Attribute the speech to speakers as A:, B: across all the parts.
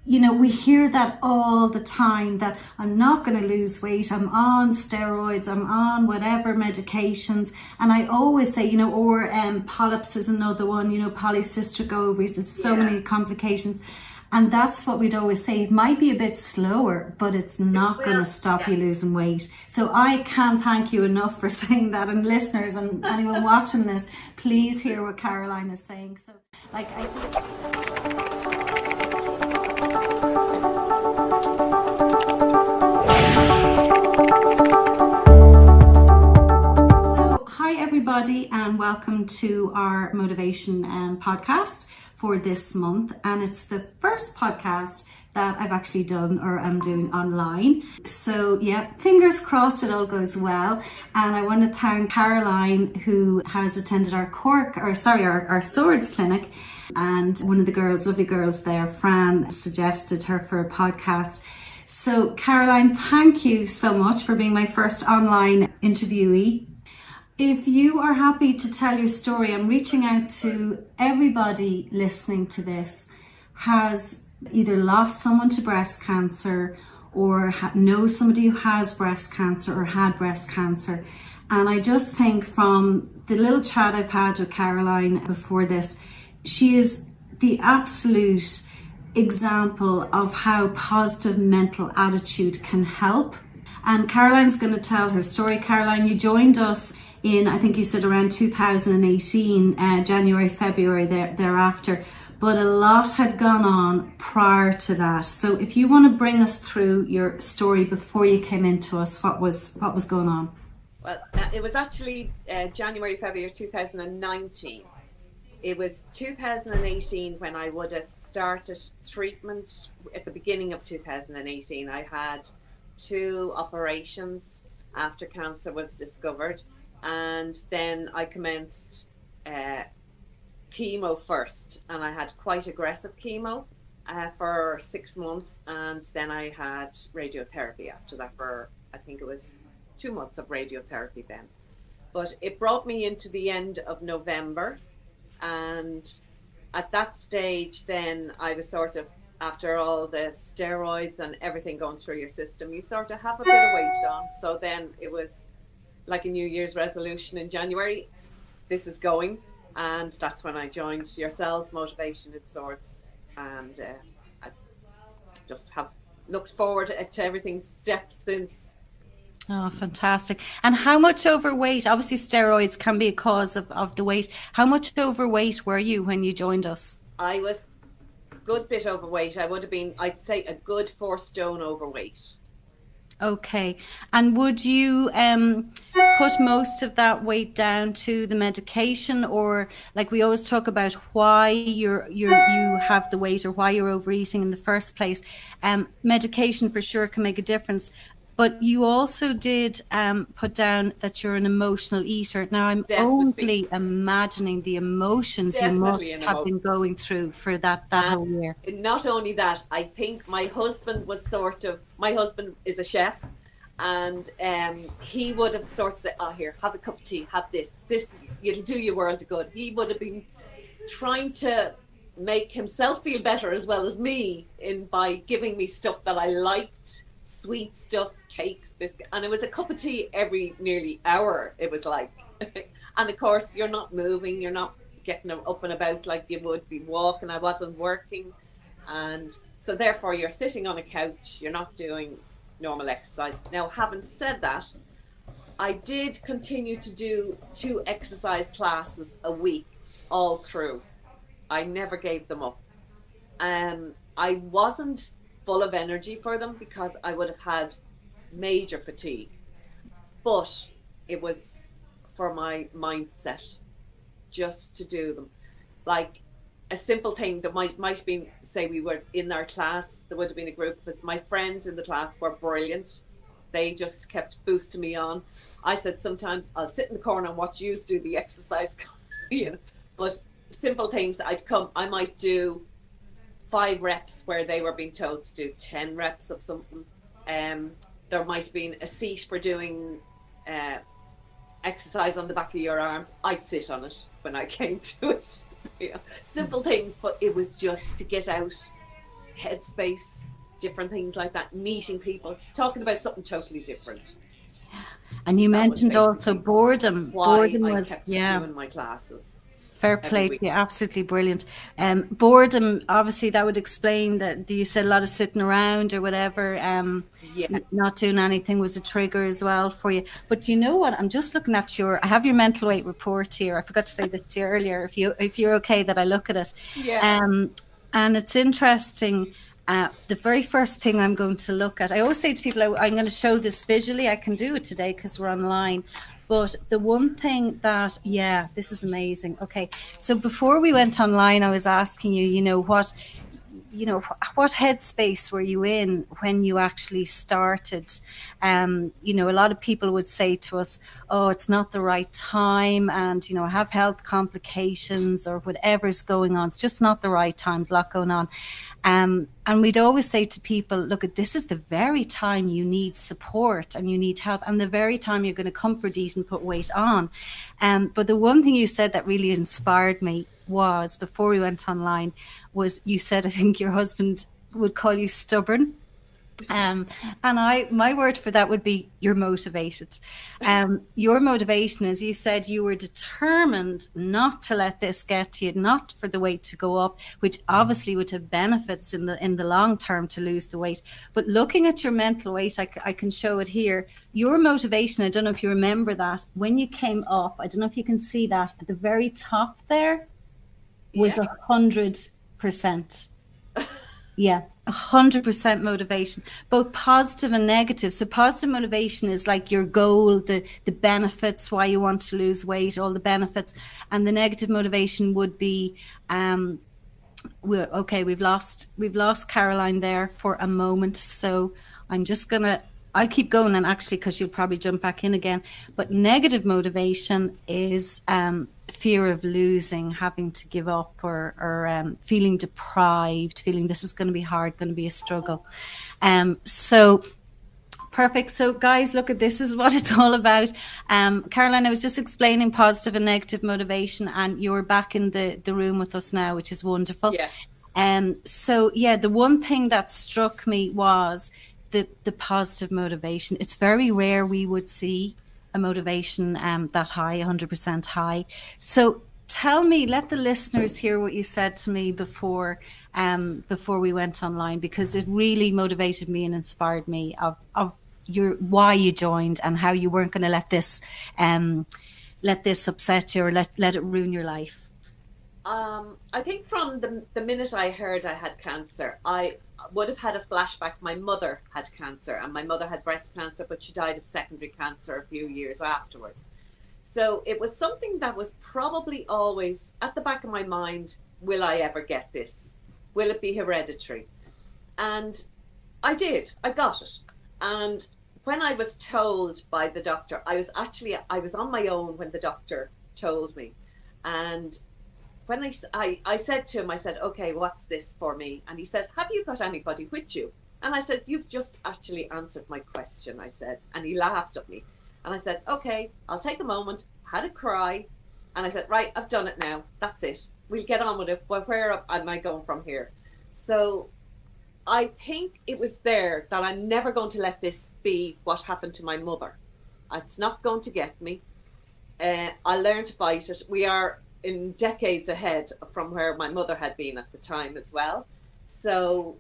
A: we hear that all the time, that I'm not going to lose weight, I'm on steroids, I'm on whatever medications. And I always say, or polyps is another one, polycystic ovaries, there's so many complications. And that's what we'd always say. It might be a bit slower, but it's not going to stop you losing weight. So I can't thank you enough for saying that. And listeners and anyone watching this, please hear what Caroline is saying. So, hi everybody, and welcome to our motivation podcast for this month. And it's the first podcast that I've actually done, or I'm doing online. So yeah, fingers crossed it all goes well. And I want to thank Caroline, who has attended our our Swords clinic. And one of the girls, lovely girls there, Fran, suggested her for a podcast. So Caroline, thank you so much for being my first online interviewee. If you are happy to tell your story, I'm reaching out to everybody listening to this, has either lost someone to breast cancer or knows somebody who has breast cancer or had breast cancer. And I just think from the little chat I've had with Caroline before this, she is the absolute example of how positive mental attitude can help. And Caroline's going to tell her story. Caroline, you joined us in, I think you said around 2018, January, February thereafter, but a lot had gone on prior to that. So if you want to bring us through your story before you came into us, what was going on?
B: Well, it was actually January, February 2019. It was 2018 when I would have started treatment. At the beginning of 2018, I had 2 operations after cancer was discovered. And then I commenced chemo first, and I had quite aggressive chemo for 6 months, and then I had radiotherapy after that for, I think it was 2 months of radiotherapy then. But it brought me into the end of November, and at that stage then I was sort of, after all the steroids and everything going through your system, you sort of have a bit of weight on. So then it was like a New Year's resolution in January, this is going. And that's when I joined yourselves, Motivation in Swords. And I just have looked forward to everything's steps since.
A: Oh, fantastic. And how much overweight, obviously steroids can be a cause of the weight. How much overweight were you when you joined us?
B: I was a good bit overweight. I would have been, I'd say, a good 4 stone overweight.
A: Okay. And would you put most of that weight down to the medication, or like we always talk about why you have the weight or why you're overeating in the first place? Medication for sure can make a difference. But you also did put down that you're an emotional eater. Now, I'm only imagining the emotions you must have been going through for that whole year.
B: Not only that, I think my husband is a chef, and he would have sort of said, oh, here, have a cup of tea, have this, it'll do your world of good. He would have been trying to make himself feel better as well as me by giving me stuff that I liked, sweet stuff, cakes, biscuits, and it was a cup of tea every nearly hour, it was like. And of course you're not moving, you're not getting up and about like you would be walking. I wasn't working, and so therefore you're sitting on a couch, you're not doing normal exercise. Now, having said that, I did continue to do 2 exercise classes a week all through. I never gave them up. I wasn't full of energy for them because I would have had major fatigue, but it was for my mindset just to do them. Like a simple thing that might have been, say we were in our class, there would have been a group of us, my friends in the class were brilliant, they just kept boosting me on. I said sometimes I'll sit in the corner and watch you do the exercise. But simple things, I might do 5 reps where they were being told to do 10 reps of something. There might have been a seat for doing exercise on the back of your arms. I'd sit on it when I came to it. Simple things, but it was just to get out headspace, different things like that, meeting people, talking about something totally different.
A: And you
B: That was
A: mentioned also
B: basically
A: boredom.
B: why
A: Boredom
B: I
A: was,
B: kept
A: yeah.
B: doing my classes
A: Fair
B: every
A: play to
B: week.
A: you, absolutely brilliant. Boredom, obviously, that would explain that you said a lot of sitting around or whatever,
B: Yeah,
A: not doing anything was a trigger as well for you. But you know what? I'm just looking at I have your mental weight report here. I forgot to say this to you earlier. If you're okay that I look at it,
B: yeah,
A: um, and it's interesting. The very first thing I'm going to look at, I always say to people, I'm going to show this visually. I can do it today because we're online. But the one thing that, yeah, this is amazing. Okay. So before we went online, I was asking you, what headspace were you in when you actually started? A lot of people would say to us, oh, it's not the right time, and I have health complications or whatever's going on. It's just not the right time. There's a lot going on. And we'd always say to people, look, this is the very time you need support and you need help, and the very time you're going to comfort eat and put weight on. But the one thing you said that really inspired me was, before we went online, was you said, I think your husband would call you stubborn. And my word for that would be you're motivated. Your motivation, as you said, you were determined not to let this get to you, not for the weight to go up, which obviously would have benefits in the long term to lose the weight. But looking at your mental weight, I can show it here. Your motivation, I don't know if you remember that, when you came up, I don't know if you can see that at the very top there was
B: yeah.
A: 100%. Yeah, 100% motivation, both positive and negative. So positive motivation is like your goal, the benefits, why you want to lose weight, all the benefits. And the negative motivation would be, we've lost Caroline there for a moment. So I'll keep going, and actually, because you'll probably jump back in again. But negative motivation is fear of losing, having to give up, or feeling deprived, feeling this is going to be hard, going to be a struggle. So perfect. So guys, look, this is what it's all about. Caroline, I was just explaining positive and negative motivation, and you're back in the room with us now, which is wonderful.
B: Yeah.
A: So yeah, the one thing that struck me was the positive motivation. It's very rare we would see a motivation that high, 100% high. So tell me, let the listeners hear what you said to me before we went online, because it really motivated me and inspired me of why you joined and how you weren't going to let this upset you or let it ruin your life.
B: I think from the minute I heard I had cancer, I would have had a flashback. My mother had cancer, and my mother had breast cancer, but she died of secondary cancer a few years afterwards. So it was something that was probably always at the back of my mind. Will I ever get this? Will it be hereditary? And I did. I got it. And when I was told by the doctor, I was on my own when the doctor told me. And when I said to him, I said, okay, what's this for me? And he said, have you got anybody with you? And I said, you've just actually answered my question, I said. And he laughed at me. And I said, okay, I'll take a moment, had a cry. And I said, right, I've done it now. That's it. We'll get on with it. Well, where am I going from here? So I think it was there that I'm never going to let this be what happened to my mother. It's not going to get me. I learned to fight it. We are in decades ahead from where my mother had been at the time as well. So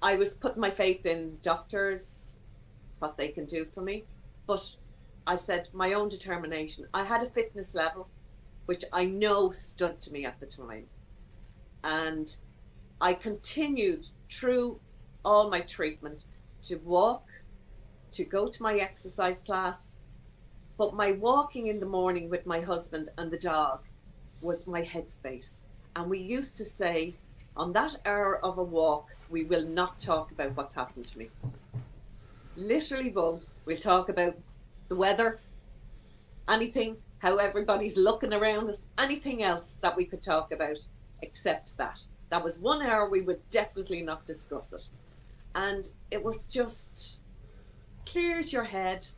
B: I was putting my faith in doctors, what they can do for me. But I said my own determination. I had a fitness level, which I know stood to me at the time. And I continued through all my treatment to walk, to go to my exercise class. But my walking in the morning with my husband and the dog was my headspace. And we used to say, on that hour of a walk, we will not talk about what's happened to me. Literally won't. We'll talk about the weather, anything, how everybody's looking around us, anything else that we could talk about except that. That was 1 hour we would definitely not discuss it. And it was just clears your head,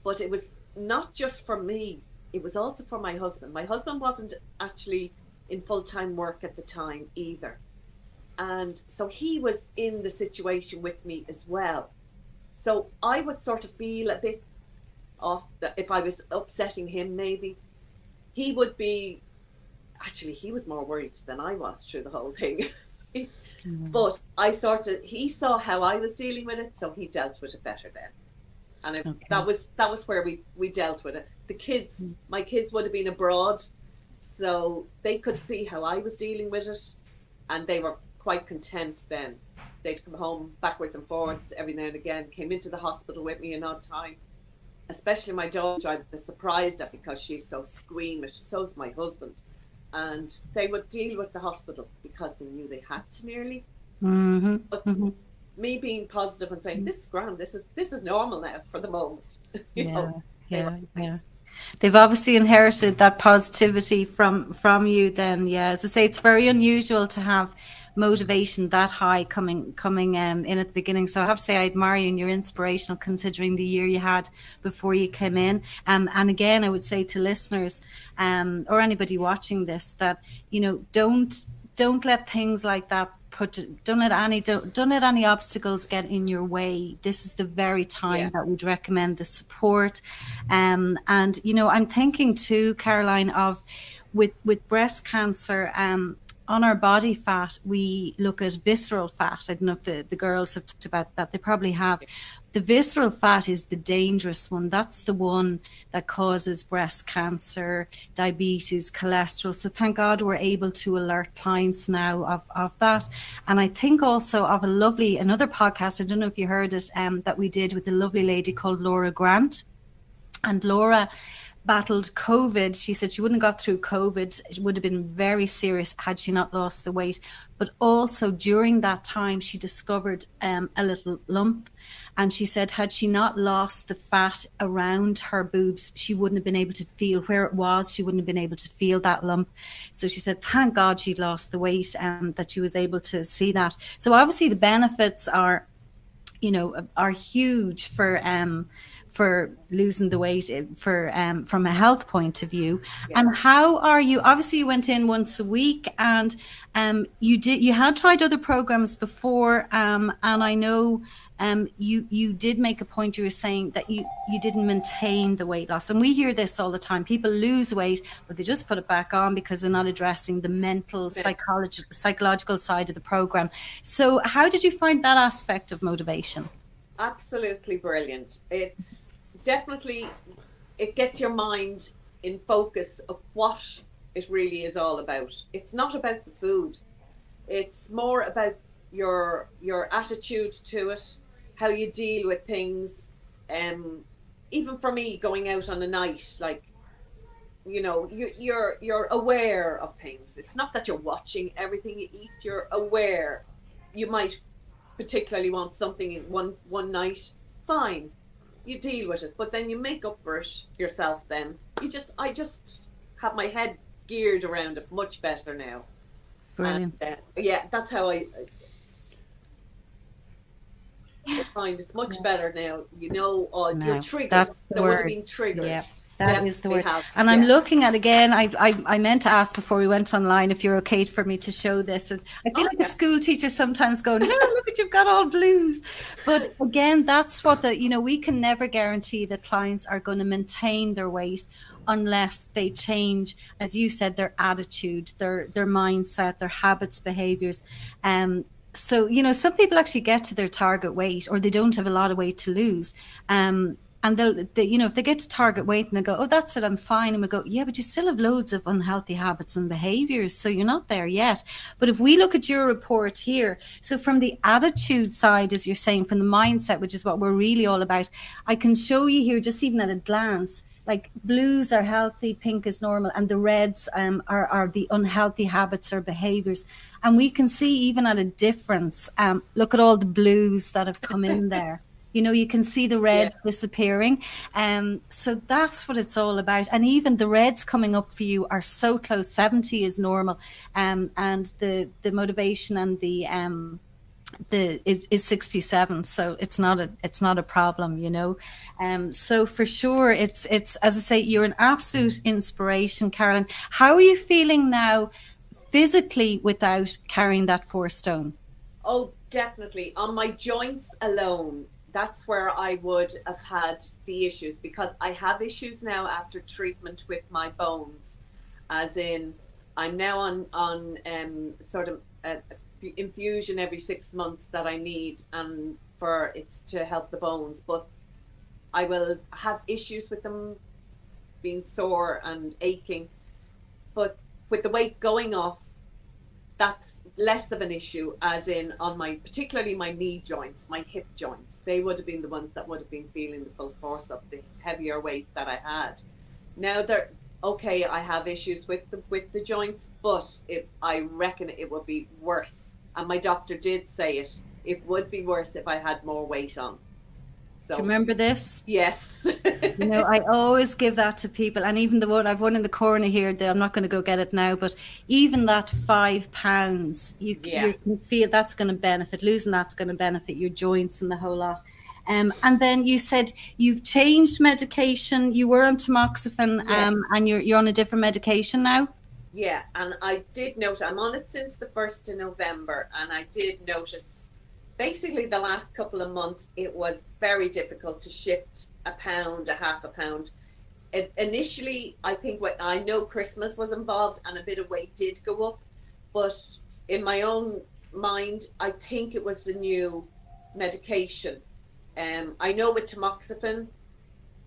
B: but it was not just for me. It was also for my husband. My husband wasn't actually in full-time work at the time either. And so he was in the situation with me as well. So I would sort of feel a bit off that if I was upsetting him, maybe he would be, actually, he was more worried than I was through the whole thing. But he saw how I was dealing with it, so he dealt with it better then. And that was where we dealt with it. The kids, my kids would have been abroad, so they could see how I was dealing with it, and they were quite content then. They'd come home backwards and forwards every now and again, came into the hospital with me an odd time. Especially my daughter, I was surprised at, because she's so squeamish. So is my husband. And they would deal with the hospital because they knew they had to nearly. But me being positive and saying, this is grand, this is normal now for the moment. you know,
A: They've obviously inherited that positivity from you then. Yeah, as I say, it's very unusual to have motivation that high coming in at the beginning. So I have to say I admire you, and you're inspirational considering the year you had before you came in. And again, I would say to listeners or anybody watching this that, you know, don't let things like that don't let any obstacles get in your way. This is the very time that we'd recommend the support. And you know, I'm thinking too, Caroline, of with breast cancer, on our body fat, we look at visceral fat. I don't know if the girls have talked about that. They probably have. The visceral fat is the dangerous one. That's the one that causes breast cancer, diabetes, cholesterol. So thank God we're able to alert clients now of that. And I think also of another podcast, I don't know if you heard it, that we did with a lovely lady called Laura Grant. And Laura battled COVID. She said she wouldn't have got through COVID. It would have been very serious had she not lost the weight. But also during that time, she discovered a little lump. And she said, had she not lost the fat around her boobs, she wouldn't have been able to feel where it was. She wouldn't have been able to feel that lump. So she said, thank God she'd lost the weight, that she was able to see that. So obviously the benefits are, you know, are huge for losing the weight from a health point of view. And how are you? Obviously you went in once a week, and you had tried other programs before, and I know you did make a point. You were saying that you didn't maintain the weight loss, and we hear this all the time. People lose weight, but they just put it back on because they're not addressing the mental, psychological side of the program. So how did you find that aspect of motivation?
B: Absolutely brilliant. It's definitely, it gets your mind in focus of what it really is all about. It's not about the food. It's more about your attitude to it, how you deal with things. Even for me, going out on a night, like, you know, you're aware of things. It's not that you're watching everything you eat. You're aware. You might particularly want something in one night, fine, you deal with it, but then you make up for it yourself. Then I just have my head geared around it much better now. Brilliant. And, that's how I find it's much better now. You know, your triggers. There would have been triggers.
A: Yeah. That is the word. And I'm looking at, again, I meant to ask before we went online if you're okay for me to show this. And I feel like a school teacher sometimes going, oh, look at, you've got all blues. But again, that's what we can never guarantee that clients are going to maintain their weight unless they change, as you said, their attitude, their mindset, their habits, behaviors. So, some people actually get to their target weight, or they don't have a lot of weight to lose. And they'll if they get to target weight and they go, oh, that's it, I'm fine. And we go, yeah, but you still have loads of unhealthy habits and behaviors. So you're not there yet. But if we look at your report here, so from the attitude side, as you're saying, from the mindset, which is what we're really all about, I can show you here, just even at a glance, like blues are healthy, pink is normal, and the reds are the unhealthy habits or behaviors. And we can see even at a difference, look at all the blues that have come in there. You can see the reds disappearing. So that's what it's all about. And even the reds coming up for you are so close. 70 is normal. And the motivation and it is 67. So it's not a problem, So for sure, it's as I say, you're an absolute inspiration, Caroline. How are you feeling now, physically without carrying that 4 stone?
B: Oh, definitely. On my joints alone, that's where I would have had the issues, because I have issues now after treatment with my bones, as in I'm now on sort of a infusion every 6 months that I need, and for it's to help the bones, but I will have issues with them being sore and aching. But with the weight going off, that's less of an issue, as in on my, particularly my knee joints, my hip joints. They would have been the ones that would have been feeling the full force of the heavier weight that I had. Now they're okay. I have issues with the joints, but I reckon it would be worse. And my doctor did say it would be worse if I had more weight on. So,
A: Do you remember this?
B: Yes.
A: You know, I always give that to people, and even the one I've one in the corner here. I'm not going to go get it now, but even that £5, you can feel that's going to benefit. Losing that's going to benefit your joints and the whole lot. And then you said you've changed medication. You were on tamoxifen,
B: Yes.
A: And you're on a different medication now.
B: Yeah, and I did notice, I'm on it since the 1st of November, and I did notice basically the last couple of months it was very difficult to shift a pound, a half a pound. Initially, I think I know Christmas was involved and a bit of weight did go up, but in my own mind, I think it was the new medication. I know with tamoxifen,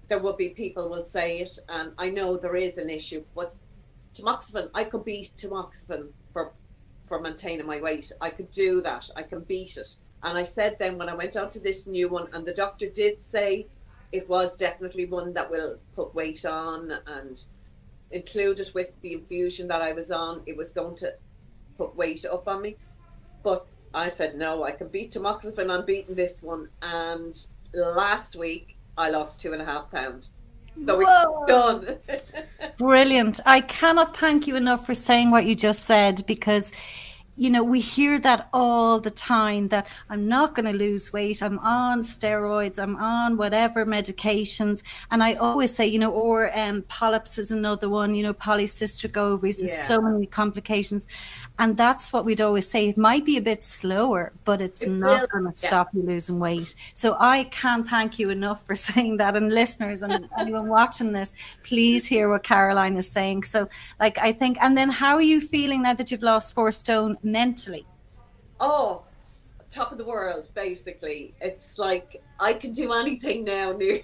B: there will be people will say it, and I know there is an issue, but tamoxifen, I could beat tamoxifen for maintaining my weight. I could do that. I can beat it. And I said then when I went on to this new one, and the doctor did say it was definitely one that will put weight on, and included with the infusion that I was on, it was going to put weight up on me. But I said, no, I can beat tamoxifen. I'm beating this one. And last week I lost 2.5 pounds. So it's done.
A: Brilliant. I cannot thank you enough for saying what you just said, because you know, we hear that all the time, that I'm not going to lose weight. I'm on steroids. I'm on whatever medications. And I always say, you know, or polyps is another one, you know, polycystic ovaries. There's so many complications. And that's what we'd always say. It might be a bit slower, but it's not going to stop you losing weight. So I can't thank you enough for saying that. And listeners and anyone watching this, please hear what Caroline is saying. So like, I think, and then how are you feeling now that you've lost 4 stone mentally?
B: Oh, top of the world, basically. It's like I can do anything now, nearly.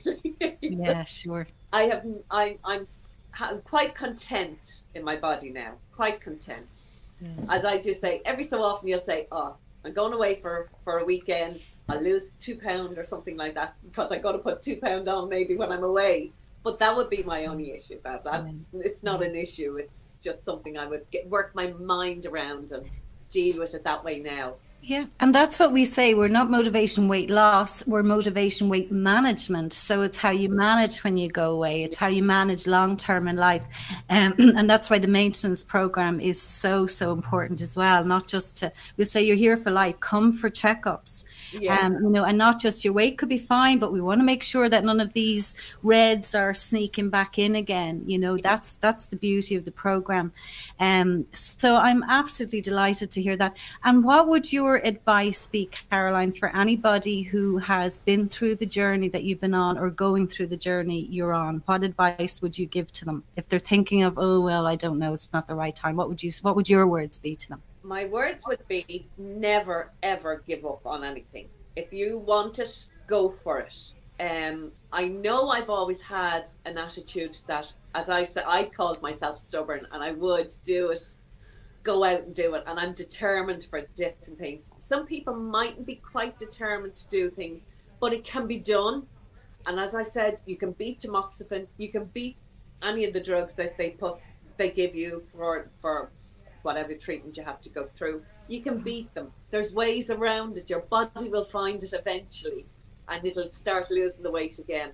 A: Yeah, sure.
B: I'm quite content in my body now. Quite content. As I do say, every so often you'll say, oh, I'm going away for a weekend. I'll lose 2 pounds or something like that, because I got to put 2 pounds on maybe when I'm away. But that would be my only issue. It's not an issue. It's just something I would work my mind around and deal with it that way now.
A: Yeah, and that's what we say. We're not motivation weight loss, we're motivation weight management. So it's how you manage when you go away. It's how you manage long term in life. And that's why the maintenance program is so important as well. Not just to, we say you're here for life, come for checkups. Yeah. You know, and not just your weight could be fine, but we want to make sure that none of these reds are sneaking back in again. You know, that's the beauty of the program. So I'm absolutely delighted to hear that. And what would your advice be, Caroline, for anybody who has been through the journey that you've been on, or going through the journey you're on? What advice would you give to them if they're thinking of, oh well, I don't know, it's not the right time? What would your words be to them?
B: My words would be, never ever give up on anything. If you want it, go for it. I know I've always had an attitude that, as I said, I called myself stubborn, and I would do it, go out and do it, and I'm determined for different things. Some people mightn't be quite determined to do things, but it can be done. And as I said, you can beat tamoxifen, you can beat any of the drugs that they give you for whatever treatment you have to go through. You can beat them. There's ways around it. Your body will find it eventually, and it'll start losing the weight again.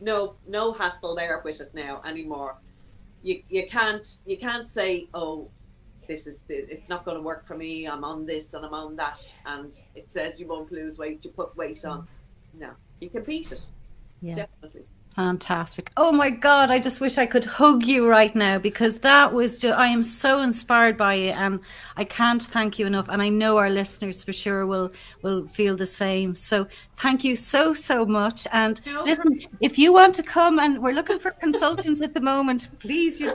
B: No hassle there with it now anymore. You can't say, oh, it's not going to work for me. I'm on this and I'm on that, and it says you won't lose weight. You put weight on. No, you can beat it. Yeah. Definitely.
A: Fantastic. Oh my God, I just wish I could hug you right now, because that was just, I am so inspired by you, and I can't thank you enough. And I know our listeners for sure will feel the same. So thank you so much. And listen, if you want to come, and we're looking for consultants at the moment, please, you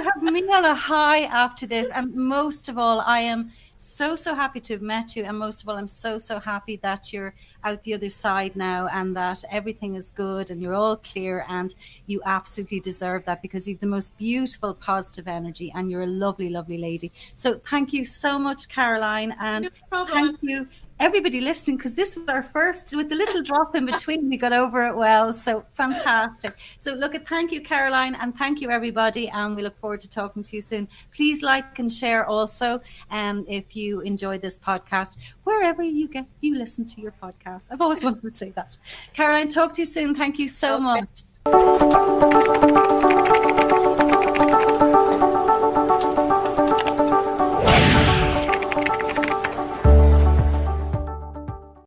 A: have me on a high after this. And most of all, I am so happy to have met you, and most of all, I'm so happy that you're out the other side now, and that everything is good and you're all clear, and you absolutely deserve that, because you've the most beautiful positive energy, and you're a lovely lady. So thank you so much, Caroline, and thank you everybody listening, because this was our first, with the little drop in between, we got over it well. So fantastic. So look, thank you, Caroline, and thank you everybody, and we look forward to talking to you soon. Please like and share also, if you enjoyed this podcast, wherever you listen to your podcast. I've always wanted to say that. Caroline, talk to you soon. Thank you so much.